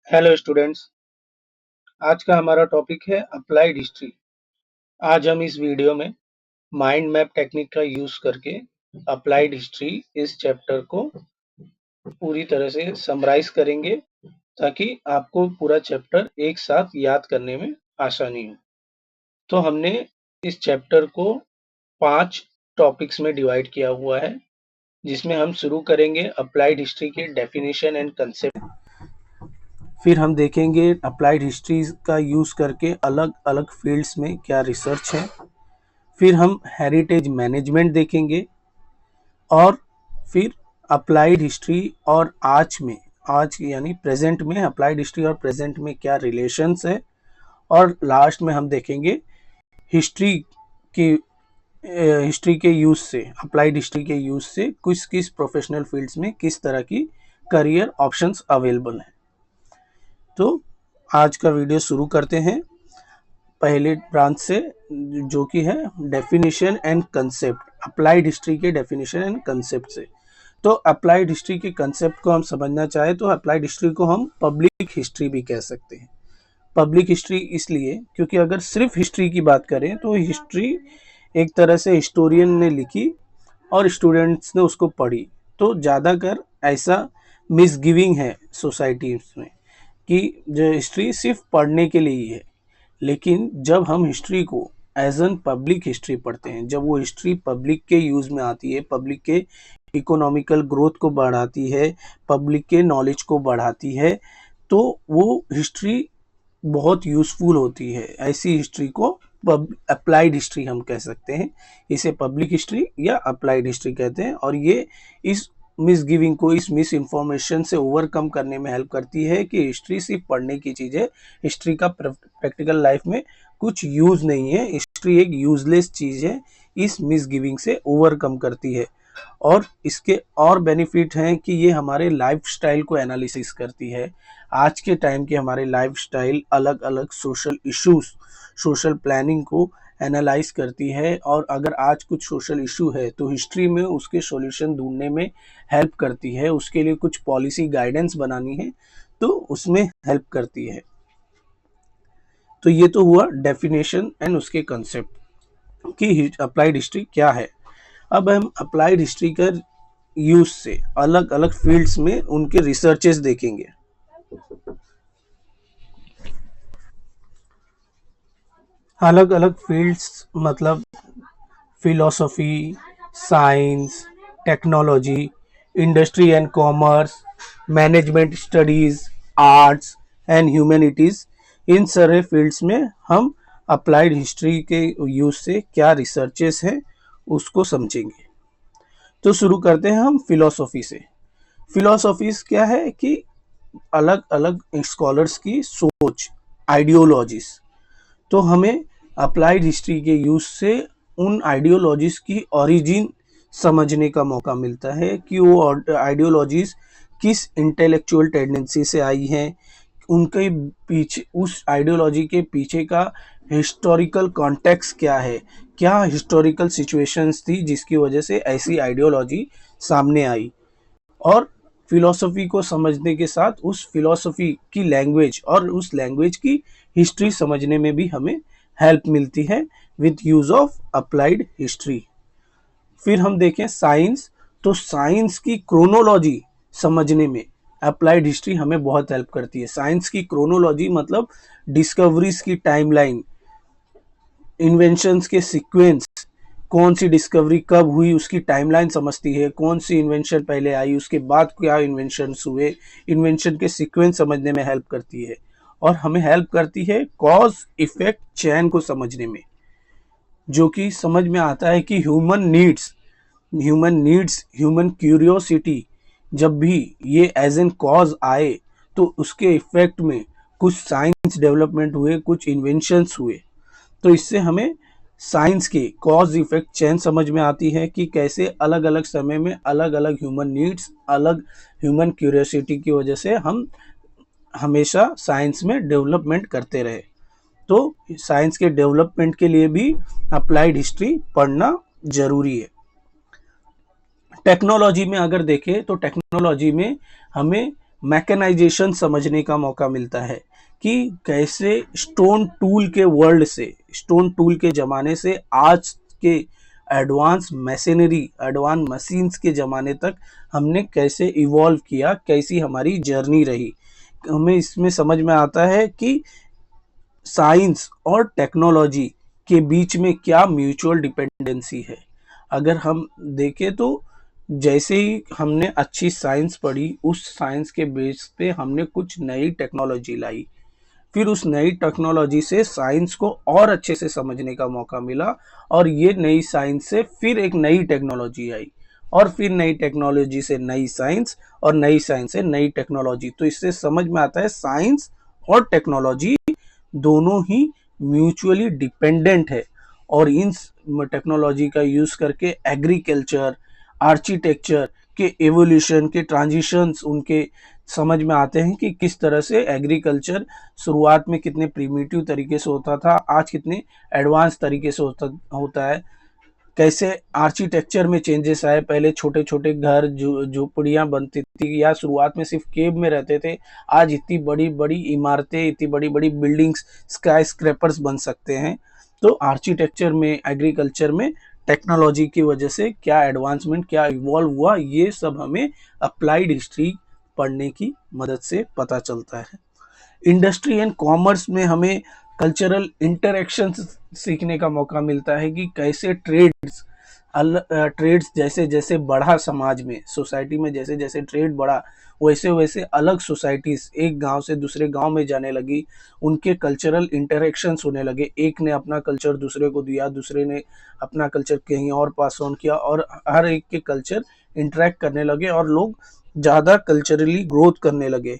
Hello students. आज का हमारा टॉपिक है अप्लाइड हिस्ट्री। आज हम इस वीडियो में माइंड मैप टेक्निक का यूज करके अप्लाइड हिस्ट्री इस चैप्टर को पूरी तरह से समराइज करेंगे ताकि आपको पूरा चैप्टर एक साथ याद करने में आसानी हो। तो हमने इस चैप्टर को 5 टॉपिक्स में डिवाइड किया हुआ है, जिसमें हम शुरू करेंगे अप्लाइड हिस्ट्री के डेफिनेशन एंड कंसेप्ट। फिर हम देखेंगे अप्लाइड हिस्ट्री का यूज़ करके अलग अलग फील्ड्स में क्या रिसर्च है। फिर हम हेरिटेज मैनेजमेंट देखेंगे और फिर अप्लाइड हिस्ट्री और आज यानी प्रेजेंट में अप्लाइड हिस्ट्री और प्रेजेंट में क्या रिलेशंस है। और लास्ट में हम देखेंगे हिस्ट्री की हिस्ट्री के यूज़ से, अप्लाइड हिस्ट्री के यूज़ से किस प्रोफेशनल फील्ड्स में किस तरह की करियर ऑप्शंस अवेलेबल हैं। तो आज का वीडियो शुरू करते हैं पहले ब्रांच से, जो कि है definition and concept, applied history के डेफिनेशन एंड कंसेप्ट से। तो अप्लाइड हिस्ट्री के कंसेप्ट को हम समझना चाहे तो अप्लाइड हिस्ट्री को हम पब्लिक हिस्ट्री भी कह सकते हैं। पब्लिक हिस्ट्री इसलिए क्योंकि अगर सिर्फ हिस्ट्री की बात करें तो हिस्ट्री एक तरह से हिस्टोरियन ने लिखी और स्टूडेंट्स ने उसको पढ़ी, तो ज़्यादातर ऐसा मिसगिविंग है सोसाइटी में कि जो हिस्ट्री सिर्फ पढ़ने के लिए ही है। लेकिन जब हम हिस्ट्री को एज एन पब्लिक हिस्ट्री पढ़ते हैं, जब वो हिस्ट्री पब्लिक के यूज़ में आती है, पब्लिक के इकोनॉमिकल ग्रोथ को बढ़ाती है, पब्लिक के नॉलेज को बढ़ाती है, तो वो हिस्ट्री बहुत यूज़फुल होती है। ऐसी हिस्ट्री को अप्लाइड हिस्ट्री हम कह सकते हैं। इसे पब्लिक हिस्ट्री या अप्लाइड हिस्ट्री कहते हैं। और ये इस मिसगिविंग को, इस मिस इन्फॉर्मेशन से ओवरकम करने में हेल्प करती है कि हिस्ट्री सिर्फ पढ़ने की चीज़ है, हिस्ट्री का प्रैक्टिकल लाइफ में कुछ यूज़ नहीं है, हिस्ट्री एक यूजलेस चीज़ है। इस मिसगिविंग से ओवरकम करती है। और इसके और बेनिफिट हैं कि ये हमारे लाइफस्टाइल को एनालिसिस करती है। आज के टाइम के हमारे लाइफस्टाइल, अलग अलग सोशल इश्यूज, सोशल प्लानिंग को एनालाइज करती है। और अगर आज कुछ सोशल इशू है तो हिस्ट्री में उसके सॉल्यूशन ढूंढने में हेल्प करती है। उसके लिए कुछ पॉलिसी गाइडेंस बनानी है तो उसमें हेल्प करती है। तो ये तो हुआ डेफिनेशन एंड उसके कंसेप्ट कि अप्लाइड हिस्ट्री क्या है। अब हम अप्लाइड हिस्ट्री का यूज से अलग अलग फील्ड्स में उनके रिसर्चेस देखेंगे। अलग अलग फील्ड्स मतलब philosophy, science, technology, industry and commerce, management studies, arts and humanities, इन सारे फील्ड्स में हम अप्लाइड हिस्ट्री के यूज से क्या रिसर्चेस हैं उसको समझेंगे। तो शुरू करते हैं हम फिलोसफी से। फिलोसफीज क्या है कि अलग अलग स्कॉलर्स की सोच, आइडियोलॉजीज। तो हमें अप्लाइड हिस्ट्री के यूज से उन आइडियोलॉजीज की ओरिजिन समझने का मौका मिलता है कि वो आइडियोलॉजीज किस इंटेलेक्चुअल टेंडेंसी से आई हैं, उनके पीछे, उस आइडियोलॉजी के पीछे का हिस्टोरिकल कॉन्टेक्स्ट क्या है, क्या हिस्टोरिकल सिचुएशंस थी जिसकी वजह से ऐसी आइडियोलॉजी सामने आई। और फिलॉसफी को समझने के साथ उस फिलॉसफी की लैंग्वेज और उस लैंग्वेज की हिस्ट्री समझने में भी हमें हेल्प मिलती है with use of applied history. फिर हम देखें साइंस, तो साइंस की क्रोनोलॉजी समझने में अप्लाइड हिस्ट्री हमें बहुत हेल्प करती है। साइंस की क्रोनोलॉजी मतलब डिस्कवरीज की टाइमलाइन, इन्वेंशंस के सीक्वेंस, कौन सी डिस्कवरी कब हुई उसकी टाइमलाइन समझती है, कौन सी इन्वेंशन पहले आई, उसके बाद क्या इन्वेंशंस हुए, इन्वेंशन के सीक्वेंस समझने में हेल्प करती है। और हमें हेल्प करती है कॉज इफेक्ट चेन को समझने में, जो कि समझ में आता है कि ह्यूमन क्यूरियोसिटी, जब भी ये एज एन कॉज आए तो उसके इफेक्ट में कुछ साइंस डेवलपमेंट हुए, कुछ इन्वेंशंस हुए। तो इससे हमें साइंस की कॉज इफेक्ट चेन समझ में आती है कि कैसे अलग अलग समय में अलग अलग ह्यूमन नीड्स, अलग ह्यूमन क्यूरियोसिटी की वजह से हम हमेशा साइंस में डेवलपमेंट करते रहे। तो साइंस के डेवलपमेंट के लिए भी अप्लाइड हिस्ट्री पढ़ना जरूरी है। टेक्नोलॉजी में अगर देखें तो टेक्नोलॉजी में हमें मैकेनाइजेशन समझने का मौका मिलता है कि कैसे स्टोन टूल के वर्ल्ड से, स्टोन टूल के ज़माने से आज के एडवांस मशीनरी, एडवांस मशीन्स के ज़माने तक हमने कैसे इवॉल्व किया, कैसी हमारी जर्नी रही। हमें इसमें समझ में आता है कि साइंस और टेक्नोलॉजी के बीच में क्या म्यूचुअल डिपेंडेंसी है। अगर हम देखें तो जैसे ही हमने अच्छी साइंस पढ़ी, उस साइंस के बेस पे हमने कुछ नई टेक्नोलॉजी लाई, फिर उस नई टेक्नोलॉजी से साइंस को और अच्छे से समझने का मौका मिला, और ये नई साइंस से फिर एक नई टेक्नोलॉजी आई, और फिर नई टेक्नोलॉजी से नई साइंस, और नई साइंस से नई टेक्नोलॉजी। तो इससे समझ में आता है साइंस और टेक्नोलॉजी दोनों ही म्यूचुअली डिपेंडेंट है, और इन टेक्नोलॉजी का यूज करके एग्रीकल्चर, आर्किटेक्चर के एवोल्यूशन के ट्रांजिशंस उनके समझ में आते हैं कि किस तरह से एग्रीकल्चर शुरुआत में कितने प्रिमिटिव तरीके से होता था, आज कितने एडवांस तरीके से होता है। कैसे आर्किटेक्चर में चेंजेस आए, पहले छोटे छोटे घर झोपड़ियाँ बनती थी या शुरुआत में सिर्फ केव में रहते थे, आज इतनी बड़ी बड़ी इमारतें, इतनी बड़ी बड़ी बिल्डिंग्स, स्काई स्क्रैपर्स बन सकते हैं। तो आर्किटेक्चर में, एग्रीकल्चर में टेक्नोलॉजी की वजह से क्या एडवांसमेंट, क्या इवॉल्व हुआ, ये सब हमें अप्लाइड हिस्ट्री पढ़ने की मदद से पता चलता है। इंडस्ट्री एंड कॉमर्स में हमें कल्चरल इंटरेक्शन सीखने का मौका मिलता है कि कैसे ट्रेड्स जैसे जैसे बढ़ा, समाज में, सोसाइटी में जैसे जैसे ट्रेड बढ़ा, वैसे वैसे अलग सोसाइटीज एक गांव से दूसरे गांव में जाने लगी, उनके कल्चरल इंटरेक्शंस होने लगे, एक ने अपना कल्चर दूसरे को दिया, दूसरे ने अपना कल्चर कहीं और पास ऑन किया, और हर एक के कल्चर इंटरेक्ट करने लगे, और लोग ज़्यादा कल्चरली ग्रोथ करने लगे।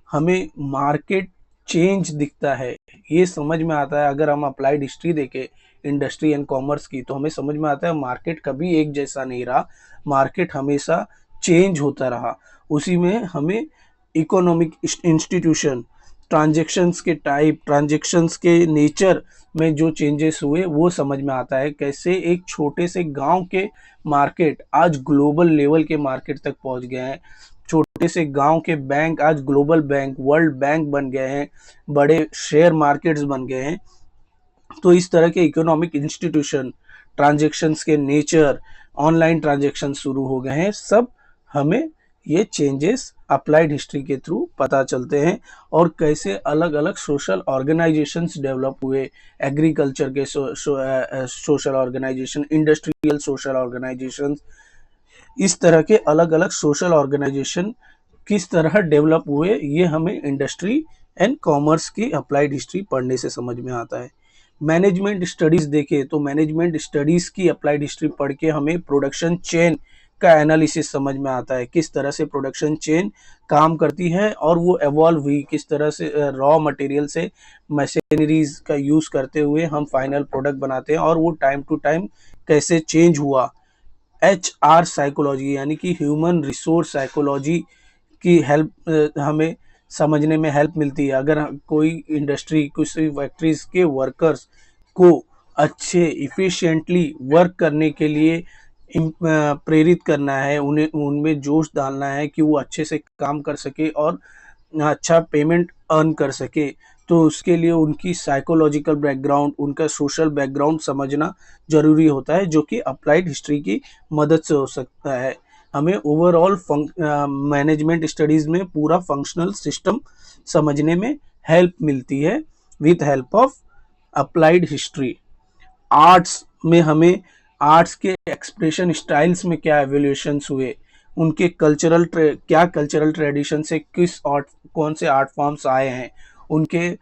हमें मार्केट चेंज दिखता है, ये समझ में आता है। अगर हम अप्लाइड हिस्ट्री देखें इंडस्ट्री एंड कॉमर्स की, तो हमें समझ में आता है मार्केट कभी एक जैसा नहीं रहा, मार्केट हमेशा चेंज होता रहा। उसी में हमें इकोनॉमिक इंस्टीट्यूशन, ट्रांजेक्शन्स के टाइप, ट्रांजेक्शन्स के नेचर में जो चेंजेस हुए वो समझ में आता है। कैसे एक छोटे से गांव के मार्केट आज ग्लोबल लेवल के मार्केट तक पहुंच गए हैं, छोटे से गांव के बैंक आज ग्लोबल बैंक, वर्ल्ड बैंक बन गए हैं, बड़े शेयर मार्केट्स बन गए हैं। तो इस तरह के इकोनॉमिक इंस्टीट्यूशन, ट्रांजेक्शन्स के नेचर, ऑनलाइन ट्रांजेक्शन शुरू हो गए हैं, सब हमें ये चेंजेस अप्लाइड हिस्ट्री के थ्रू पता चलते हैं। और कैसे अलग अलग सोशल ऑर्गेनाइजेशंस डेवलप हुए, एग्रीकल्चर के social organization, industrial social organization, इस तरह के अलग अलग सोशल ऑर्गेनाइजेशन किस तरह डेवलप हुए, ये हमें इंडस्ट्री एंड कॉमर्स की अप्लाइड हिस्ट्री पढ़ने से समझ में आता है। मैनेजमेंट स्टडीज देखें तो मैनेजमेंट स्टडीज की अप्लाइड हिस्ट्री पढ़ के हमें प्रोडक्शन चेन का एनालिसिस समझ में आता है, किस तरह से प्रोडक्शन चेन काम करती है, और वो एवॉल्व हुई किस तरह से, रॉ मटेरियल से मशीनरीज का यूज करते हुए हम फाइनल प्रोडक्ट बनाते हैं, और वो टाइम टू टाइम कैसे चेंज हुआ। HR साइकोलॉजी यानी कि ह्यूमन रिसोर्स साइकोलॉजी की हेल्प हमें समझने में हेल्प मिलती है। अगर कोई इंडस्ट्री, किसी फैक्ट्रीज के वर्कर्स को अच्छे इफ़िशिएंटली वर्क करने के लिए प्रेरित करना है, उन्हें उनमें जोश डालना है कि वो अच्छे से काम कर सके और अच्छा पेमेंट अर्न कर सके, तो उसके लिए उनकी साइकोलॉजिकल बैकग्राउंड, उनका सोशल बैकग्राउंड समझना ज़रूरी होता है, जो कि अप्लाइड हिस्ट्री की मदद से हो सकता है। हमें ओवरऑल मैनेजमेंट स्टडीज़ में पूरा फंक्शनल सिस्टम समझने में हेल्प मिलती है with help of applied history. Arts में हमें आर्ट्स के एक्सप्रेशन स्टाइल्स में क्या एवोल्यूशंस हुए, उनके क्या कल्चरल ट्रेडिशन से किस आर्ट, कौन से आर्ट फॉर्म्स आए हैं, उनके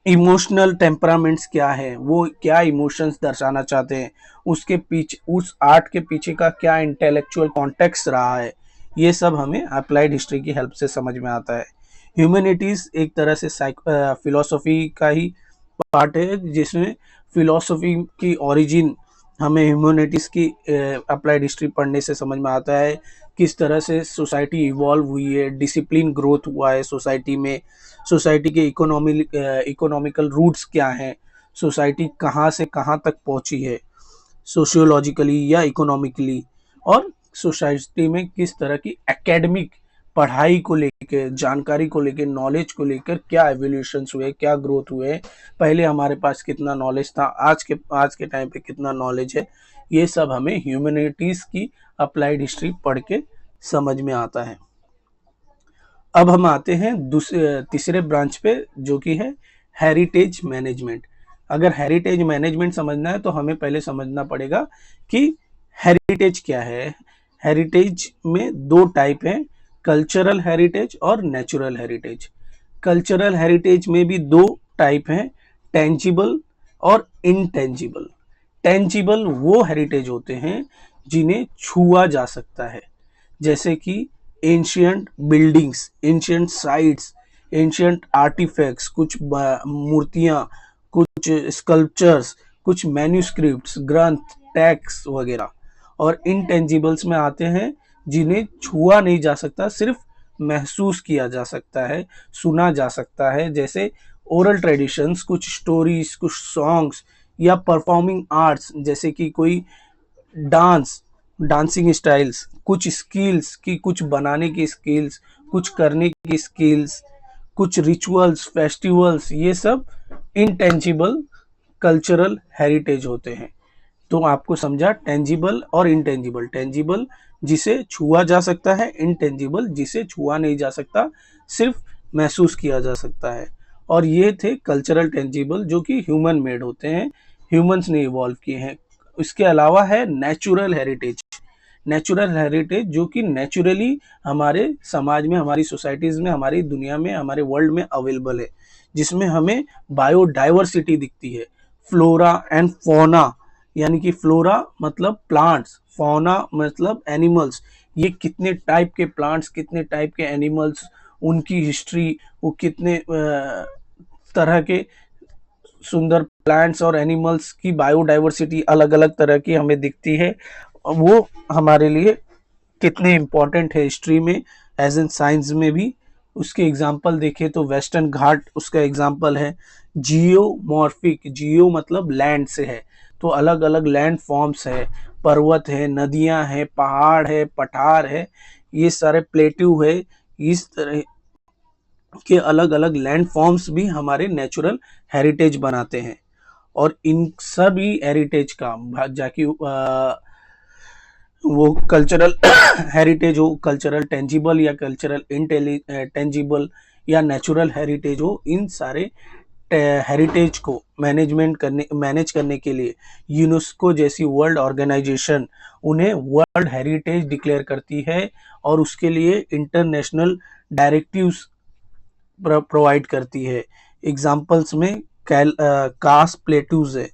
इमोशनल टेम्परामेंट्स क्या है, वो क्या इमोशंस दर्शाना चाहते हैं, उसके पीछे, उस आर्ट के पीछे का क्या इंटेलेक्चुअल कॉन्टेक्स्ट रहा है, ये सब हमें अप्लाइड हिस्ट्री की हेल्प से समझ में आता है। ह्यूमैनिटीज़ एक तरह से फिलोसफी का ही पार्ट है, जिसमें फिलोसफी की ओरिजिन हमें ह्यूमैनिटीज़ की अप्लाइड हिस्ट्री पढ़ने से समझ में आता है। किस तरह से सोसाइटी इवॉल्व हुई है, डिसिप्लिन ग्रोथ हुआ है सोसाइटी में, सोसाइटी के इकोनॉमिकल रूट्स क्या हैं, सोसाइटी कहाँ से कहाँ तक पहुँची है सोशियोलॉजिकली या इकोनॉमिकली, और सोसाइटी में किस तरह की एकेडमिक पढ़ाई को लेकर, जानकारी को लेकर, नॉलेज को लेकर क्या एवोल्यूशंस हुए, क्या ग्रोथ हुए, पहले हमारे पास कितना नॉलेज था, आज के टाइम पे कितना नॉलेज है, ये सब हमें ह्यूमैनिटीज की अप्लाइड हिस्ट्री पढ़ के समझ में आता है। अब हम आते हैं तीसरे ब्रांच पे, जो कि है हेरिटेज मैनेजमेंट। अगर हेरिटेज मैनेजमेंट समझना है तो हमें पहले समझना पड़ेगा कि हेरिटेज क्या है। हेरिटेज में दो टाइप हैं, कल्चरल हेरिटेज और नेचुरल हेरिटेज। कल्चरल हेरिटेज में भी दो टाइप हैं, टेंजिबल और इनटेंजिबल। टेंजिबल वो हेरिटेज होते हैं जिन्हें छुआ जा सकता है, जैसे कि ancient buildings, ancient sites, ancient artifacts, कुछ मूर्तियां, कुछ स्कल्पचर्स, कुछ मैन्यूस्क्रिप्ट्स, ग्रंथ, टेक्स्ट वगैरह। और इनटेंजिबल्स में आते हैं जिन्हें छुआ नहीं जा सकता, सिर्फ महसूस किया जा सकता है, सुना जा सकता है, जैसे ओरल ट्रेडिशंस, कुछ स्टोरीज, कुछ सॉन्ग्स, या परफॉर्मिंग आर्ट्स, जैसे कि कोई डांसिंग स्टाइल्स, कुछ स्किल्स की, कुछ बनाने की स्किल्स, कुछ करने की स्किल्स, कुछ रिचुअल्स, फेस्टिवल्स, ये सब इनटेंजिबल कल्चरल हेरिटेज होते हैं। तो आपको समझा टेंजिबल और इनटेंजिबल। टेंजिबल जिसे छुआ जा सकता है, इनटेंजिबल जिसे छुआ नहीं जा सकता, सिर्फ महसूस किया जा सकता है। और ये थे कल्चरल टेंजिबल, जो कि ह्यूमन मेड होते हैं, ह्यूमंस ने इवॉल्व किए हैं। इसके अलावा है नेचुरल हेरिटेज। नेचुरल हेरिटेज जो कि नेचुरली हमारे समाज में, हमारी सोसाइटीज में, हमारी दुनिया में, हमारे वर्ल्ड में अवेलेबल है, जिसमें हमें बायोडाइवर्सिटी दिखती है, फ्लोरा एंड फौना, यानी कि फ्लोरा मतलब प्लांट्स, फौना मतलब एनिमल्स। ये कितने टाइप के प्लांट्स, कितने टाइप के एनिमल्स, उनकी हिस्ट्री, वो कितने तरह के सुंदर प्लांट्स और एनिमल्स की बायोडाइवर्सिटी अलग अलग तरह की हमें दिखती है, वो हमारे लिए कितने इम्पोर्टेंट है हिस्ट्री में, एज इन साइंस में भी। उसके एग्जाम्पल देखें तो वेस्टर्न घाट उसका एग्जाम्पल है। जियोमॉर्फिक, जियो मतलब लैंड से है, तो अलग अलग लैंड फॉर्म्स है, पर्वत है, नदियां हैं, पहाड़ है, पठार है, ये सारे प्लेट्यू है, इस तरह के अलग अलग लैंड फॉर्म्स भी हमारे नेचुरल हेरिटेज बनाते हैं। और इन सभी हेरिटेज का जाकि वो कल्चरल हेरिटेज हो, कल्चरल टेंजिबल या कल्चरल टेंजिबल या नेचुरल हेरिटेज हो, इन सारे हेरिटेज को मैनेज करने के लिए यूनेस्को जैसी वर्ल्ड ऑर्गेनाइजेशन उन्हें वर्ल्ड हेरिटेज डिक्लेयर करती है, और उसके लिए इंटरनेशनल डायरेक्टिव्स प्रोवाइड करती है। एग्जाम्पल्स में कास प्लेटूज है।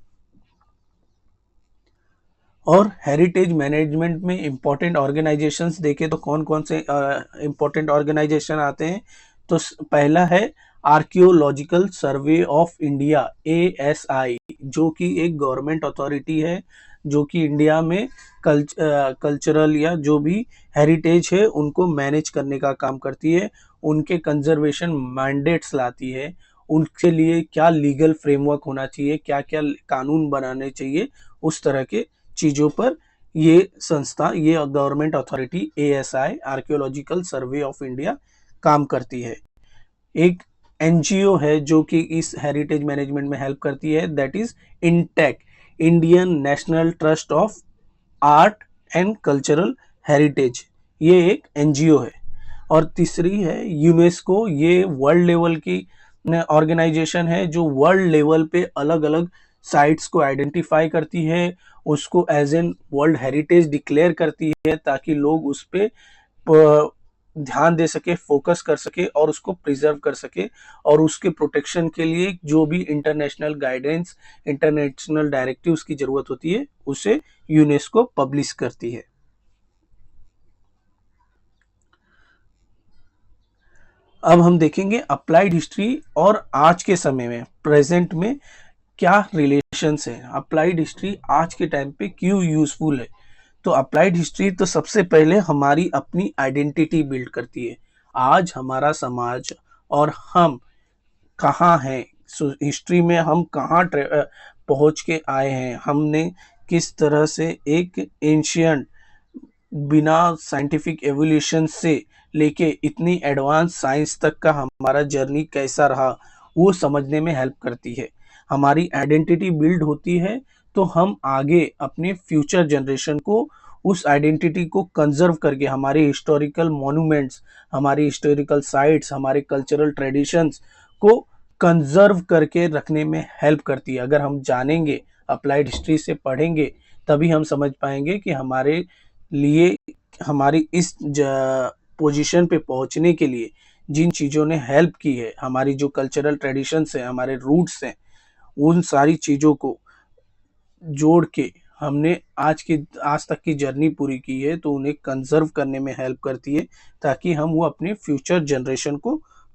और हेरिटेज मैनेजमेंट में इंपॉर्टेंट ऑर्गेनाइजेशंस देखें तो कौन कौन से इंपॉर्टेंट ऑर्गेनाइजेशन आते हैं, तो पहला है archaeological survey of India, ASI, जो कि एक गवर्नमेंट अथॉरिटी है, जो कि इंडिया में कल्चरल या जो भी हेरिटेज है उनको मैनेज करने का काम करती है, उनके कंजर्वेशन मैंडेट्स लाती है, उनके लिए क्या लीगल फ्रेमवर्क होना चाहिए, क्या क्या कानून बनाने चाहिए, उस तरह के चीजों पर ये संस्था, ये government authority ASI, archaeological survey of India, काम करती है। एक NGO है जो कि इस हेरिटेज मैनेजमेंट में हेल्प करती है, that is intake, Indian national trust of art and cultural heritage, ये एक NGO है। और तीसरी है यूनेस्को, ये वर्ल्ड लेवल की ऑर्गेनाइजेशन है, जो वर्ल्ड लेवल पे अलग अलग साइट्स को आइडेंटिफाई करती है, उसको as an world heritage declare करती है, ताकि लोग उस पर ध्यान दे सके, फोकस कर सके और उसको प्रिजर्व कर सके, और उसके प्रोटेक्शन के लिए जो भी इंटरनेशनल गाइडेंस, इंटरनेशनल डायरेक्टिव्स की जरूरत होती है, उसे यूनेस्को पब्लिश करती है। अब हम देखेंगे अप्लाइड हिस्ट्री और आज के समय में, प्रेजेंट में क्या रिलेशंस है, अप्लाइड हिस्ट्री आज के टाइम पे क्यों यूजफुल है। तो अप्लाइड हिस्ट्री तो सबसे पहले हमारी अपनी आइडेंटिटी बिल्ड करती है, आज हमारा समाज और हम कहाँ हैं, हिस्ट्री में हम कहाँ पहुंच के आए हैं, हमने किस तरह से एक एंशियंट, बिना साइंटिफिक एवोल्यूशन से लेके इतनी एडवांस साइंस तक का हमारा जर्नी कैसा रहा वो समझने में हेल्प करती है। हमारी आइडेंटिटी बिल्ड होती है तो हम आगे अपने फ्यूचर जनरेशन को उस आइडेंटिटी को कंजर्व करके हमारे हिस्टोरिकल मॉन्यूमेंट्स, हमारी हिस्टोरिकल साइट्स, हमारे कल्चरल ट्रेडिशंस को कंजर्व करके रखने में हेल्प करती है। अगर हम जानेंगे, अप्लाइड हिस्ट्री से पढ़ेंगे, तभी हम समझ पाएंगे कि हमारे लिए, हमारी इस पोजीशन पे पहुंचने के लिए जिन चीज़ों ने हेल्प की है, हमारी जो कल्चरल ट्रेडिशंस हैं, हमारे रूट्स हैं, उन सारी चीज़ों को जोड़ के हमने आज तक की जर्नी पूरी की है, तो उन्हें कंजर्व करने में हेल्प करती है ताकि हम वो अपने फ्यूचर जनरेशन को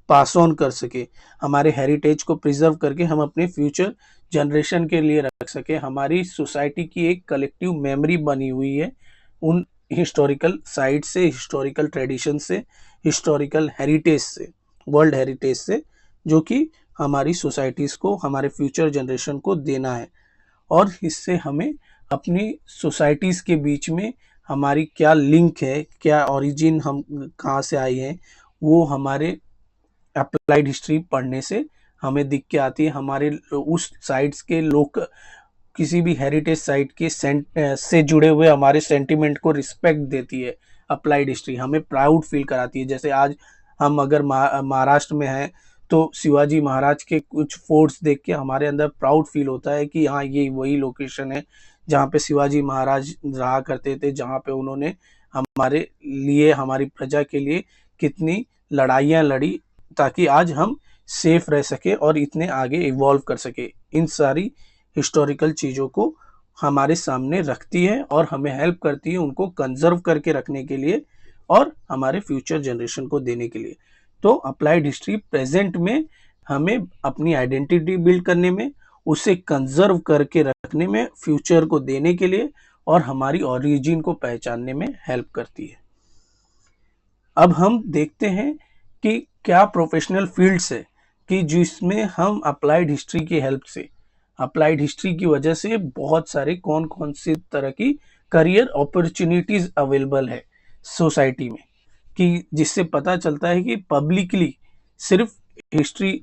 पास ऑन कर सके। हमारे हेरिटेज को प्रिजर्व करके हम अपने फ्यूचर जनरेशन के लिए रख सके। हमारी सोसाइटी की एक कलेक्टिव मेमोरी बनी हुई है उन हिस्टोरिकल साइट से, हिस्टोरिकल ट्रेडिशन से, हिस्टोरिकल हेरिटेज से, वर्ल्ड हेरिटेज से, जो कि हमारी सोसाइटीज़ को, हमारे फ्यूचर जनरेशन को देना है। और इससे हमें अपनी सोसाइटीज़ के बीच में हमारी क्या लिंक है, क्या ओरिजिन, हम कहाँ से आए हैं, वो हमारे अप्लाइड हिस्ट्री पढ़ने से हमें दिख के आती है। हमारे उस साइट्स के लोग, किसी भी हेरिटेज साइट के से जुड़े हुए हमारे सेंटिमेंट को रिस्पेक्ट देती है अप्लाइड हिस्ट्री, हमें प्राउड फील कराती है। जैसे आज हम अगर महाराष्ट्र में हैं तो शिवाजी महाराज के कुछ फोर्ट्स देख के हमारे अंदर प्राउड फील होता है कि हाँ, ये वही लोकेशन है जहाँ पे शिवाजी महाराज रहा करते थे, जहाँ पे उन्होंने हमारे लिए, हमारी प्रजा के लिए कितनी लड़ाइयाँ लड़ी ताकि आज हम सेफ रह सके और इतने आगे इवॉल्व कर सके। इन सारी हिस्टोरिकल चीज़ों को हमारे सामने रखती है और हमें हेल्प करती है उनको कंजर्व करके रखने के लिए और हमारे फ्यूचर जनरेशन को देने के लिए। तो अप्लाइड हिस्ट्री प्रेजेंट में हमें अपनी आइडेंटिटी बिल्ड करने में, उसे कंजर्व करके रखने में, फ्यूचर को देने के लिए और हमारी ओरिजिन को पहचानने में हेल्प करती है। अब हम देखते हैं कि क्या प्रोफेशनल फील्ड्स है कि जिसमें हम अप्लाइड हिस्ट्री की हेल्प से, अप्लाइड हिस्ट्री की वजह से बहुत सारे कौन कौन से तरह की करियर अपॉर्चुनिटीज अवेलेबल है सोसाइटी में, कि जिससे पता चलता है कि पब्लिकली सिर्फ हिस्ट्री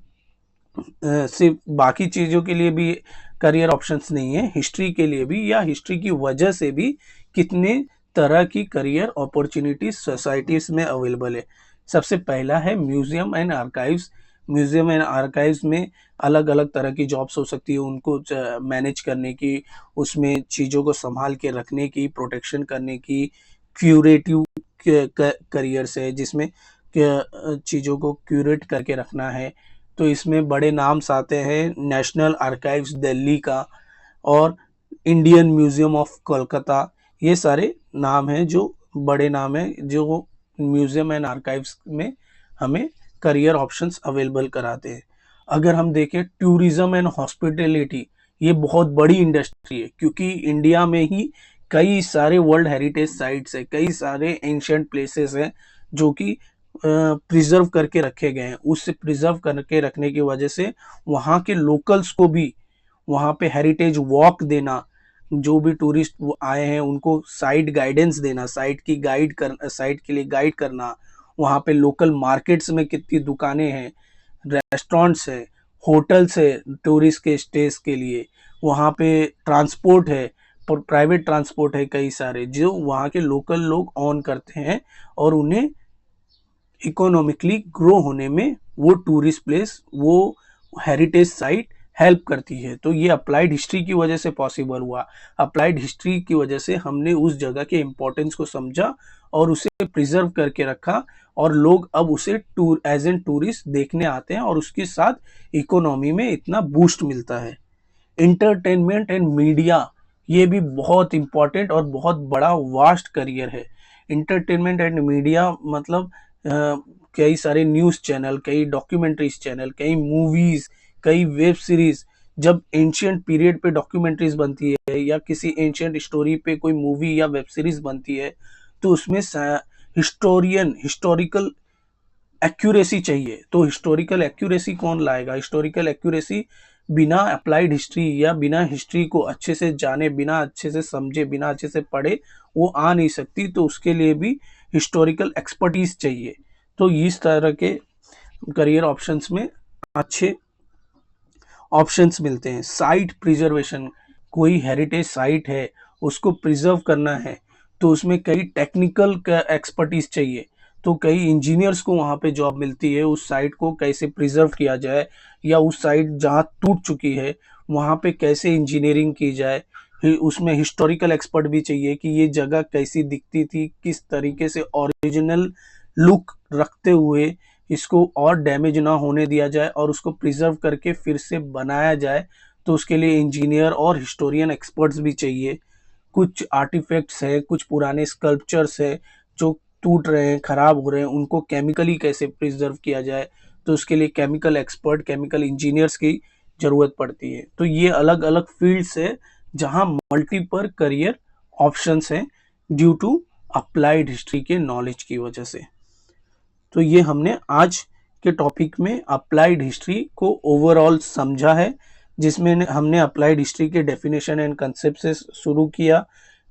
सिर्फ बाकी चीज़ों के लिए भी करियर ऑप्शंस नहीं है, हिस्ट्री के लिए भी, या हिस्ट्री की वजह से भी कितने तरह की करियर अपॉर्चुनिटीज सोसाइटीज में अवेलेबल है। सबसे पहला है museum and archives. Museum and archives में अलग अलग तरह की जॉब्स हो सकती है, उनको मैनेज करने की, उसमें चीज़ों को संभाल के रखने की, प्रोटेक्शन करने की। क्यूरेटिव करियर्स है जिसमें चीज़ों को क्यूरेट करके रखना है, तो इसमें बड़े नाम्स आते हैं नेशनल आर्काइव्स दिल्ली का और इंडियन म्यूजियम ऑफ कोलकाता। ये सारे नाम हैं जो बड़े नाम हैं जो म्यूजियम एंड आर्काइव्स में हमें करियर ऑप्शंस अवेलेबल कराते हैं। अगर हम देखें टूरिज्म एंड हॉस्पिटैलिटी, ये बहुत बड़ी इंडस्ट्री है क्योंकि इंडिया में ही कई सारे वर्ल्ड हेरिटेज साइट्स है, कई सारे एंशिएंट प्लेसेस हैं जो कि प्रिजर्व करके रखे गए हैं। उससे प्रिजर्व करके रखने की वजह से वहाँ के लोकल्स को भी वहाँ पे हेरिटेज वॉक देना, जो भी टूरिस्ट आए हैं उनको साइट गाइडेंस देना, साइट के लिए गाइड करना। वहाँ पे लोकल मार्केट्स में कितनी दुकानें हैं, रेस्टोरेंट्स है, होटल्स है टूरिस्ट के स्टेज के लिए, वहाँ पे ट्रांसपोर्ट है, प्राइवेट ट्रांसपोर्ट है कई सारे जो वहाँ के लोकल लोग ऑन करते हैं और उन्हें इकोनॉमिकली ग्रो होने में वो टूरिस्ट प्लेस, वो हेरिटेज साइट हेल्प करती है। तो ये अप्लाइड हिस्ट्री की वजह से पॉसिबल हुआ। अप्लाइड हिस्ट्री की वजह से हमने उस जगह के इम्पोर्टेंस को समझा और उसे प्रिजर्व करके रखा और लोग अब उसे एज एन टूरिस्ट देखने आते हैं और उसके साथ इकोनॉमी में इतना बूस्ट मिलता है। इंटरटेनमेंट एंड मीडिया, ये भी बहुत इंपॉर्टेंट और बहुत बड़ा वास्ट करियर है। इंटरटेनमेंट एंड मीडिया मतलब कई सारे न्यूज़ चैनल, कई डॉक्यूमेंट्रीज चैनल, कई मूवीज़, कई वेब सीरीज़। जब एंशियंट पीरियड पे डॉक्यूमेंट्रीज बनती है या किसी एंशियंट स्टोरी पे कोई मूवी या वेब सीरीज़ बनती है तो उसमें हिस्टोरिकल एक्यूरेसी चाहिए। तो हिस्टोरिकल एक्यूरेसी कौन लाएगा? हिस्टोरिकल एक्यूरेसी बिना अप्लाइड हिस्ट्री या बिना हिस्ट्री को अच्छे से जाने, बिना अच्छे से समझे, बिना अच्छे से पढ़े वो आ नहीं सकती। तो उसके लिए भी हिस्टोरिकल एक्सपर्टीज चाहिए। तो इस तरह के करियर ऑप्शंस में अच्छे ऑप्शंस मिलते हैं। साइट प्रिजर्वेशन, कोई हेरिटेज साइट है उसको प्रिजर्व करना है तो उसमें कई टेक्निकल का एक्सपर्टीज चाहिए, तो कई इंजीनियर्स को वहाँ पे जॉब मिलती है उस साइट को कैसे प्रिजर्व किया जाए, या उस साइट जहाँ टूट चुकी है वहाँ पे कैसे इंजीनियरिंग की जाए। उसमें हिस्टोरिकल एक्सपर्ट भी चाहिए कि ये जगह कैसी दिखती थी, किस तरीके से ओरिजिनल लुक रखते हुए इसको और डैमेज ना होने दिया जाए और उसको प्रिजर्व करके फिर से बनाया जाए, तो उसके लिए इंजीनियर और हिस्टोरियन एक्सपर्ट्स भी चाहिए। कुछ आर्टिफैक्ट्स है, कुछ पुराने स्कल्पचर्स है जो टूट रहे हैं, खराब हो रहे हैं, उनको केमिकली कैसे प्रिजर्व किया जाए, तो उसके लिए केमिकल एक्सपर्ट, केमिकल इंजीनियर्स की जरूरत पड़ती है। तो ये अलग अलग फील्ड्स है जहां मल्टीपल करियर ऑप्शंस हैं ड्यू टू अप्लाइड हिस्ट्री के नॉलेज की वजह से। तो ये हमने आज के टॉपिक में अप्लाइड हिस्ट्री को ओवरऑल समझा है, जिसमें हमने अप्लाइड हिस्ट्री के डेफिनेशन एंड कंसेप्ट से शुरू किया,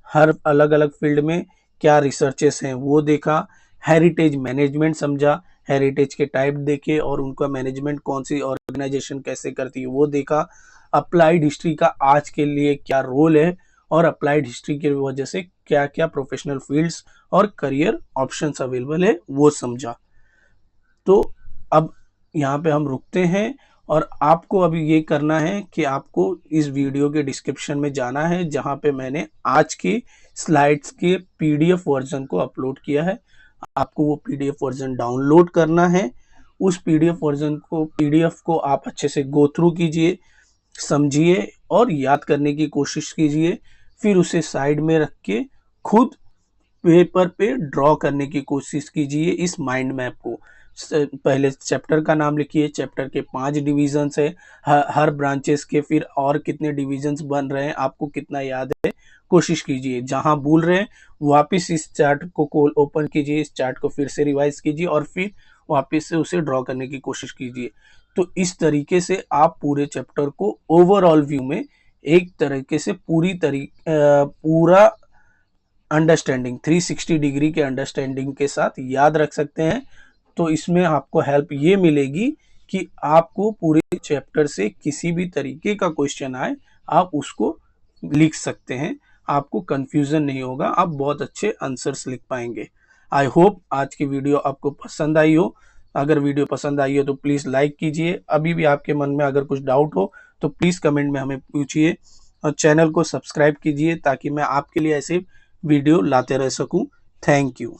हर अलग अलग फील्ड में क्या रिसर्चेस हैं वो देखा, हेरिटेज मैनेजमेंट समझा, हेरिटेज के टाइप देखे और उनका मैनेजमेंट कौन सी ऑर्गेनाइजेशन कैसे करती है वो देखा, अप्लाइड हिस्ट्री का आज के लिए क्या रोल है और अप्लाइड हिस्ट्री की वजह से क्या क्या प्रोफेशनल फील्ड्स और करियर ऑप्शंस अवेलेबल है वो समझा। तो अब यहाँ पे हम रुकते हैं और आपको अभी ये करना है कि आपको इस वीडियो के डिस्क्रिप्शन में जाना है जहाँ पे मैंने आज की स्लाइड्स के पीडीएफ वर्जन को अपलोड किया है। आपको वो पीडीएफ वर्जन डाउनलोड करना है। उस पीडीएफ को आप अच्छे से गो थ्रू कीजिए, समझिए और याद करने की कोशिश कीजिए। फिर उसे साइड में रख के खुद पेपर पे ड्रॉ करने की कोशिश कीजिए इस माइंड मैप को। पहले चैप्टर का नाम लिखिए, चैप्टर के 5 डिविजन्स है, हर ब्रांचेस के फिर और कितने डिविजन्स बन रहे हैं आपको कितना याद है कोशिश कीजिए। जहां भूल रहे हैं वापस इस चार्ट को ओपन कीजिए, इस चार्ट को फिर से रिवाइज कीजिए और फिर वापस से उसे ड्रॉ करने की कोशिश कीजिए। तो इस तरीके से आप पूरे चैप्टर को ओवरऑल व्यू में एक तरीके से पूरा अंडरस्टैंडिंग 360 डिग्री के अंडरस्टैंडिंग के साथ याद रख सकते हैं। तो इसमें आपको हेल्प ये मिलेगी कि आपको पूरे चैप्टर से किसी भी तरीके का क्वेश्चन आए आप उसको लिख सकते हैं, आपको कंफ्यूजन नहीं होगा, आप बहुत अच्छे आंसर्स लिख पाएंगे। आई होप आज की वीडियो आपको पसंद आई हो। अगर वीडियो पसंद आई हो तो प्लीज़ लाइक कीजिए। अभी भी आपके मन में अगर कुछ डाउट हो तो प्लीज़ कमेंट में हमें पूछिए और चैनल को सब्सक्राइब कीजिए ताकि मैं आपके लिए ऐसे वीडियो लाते रह सकूं। Thank you.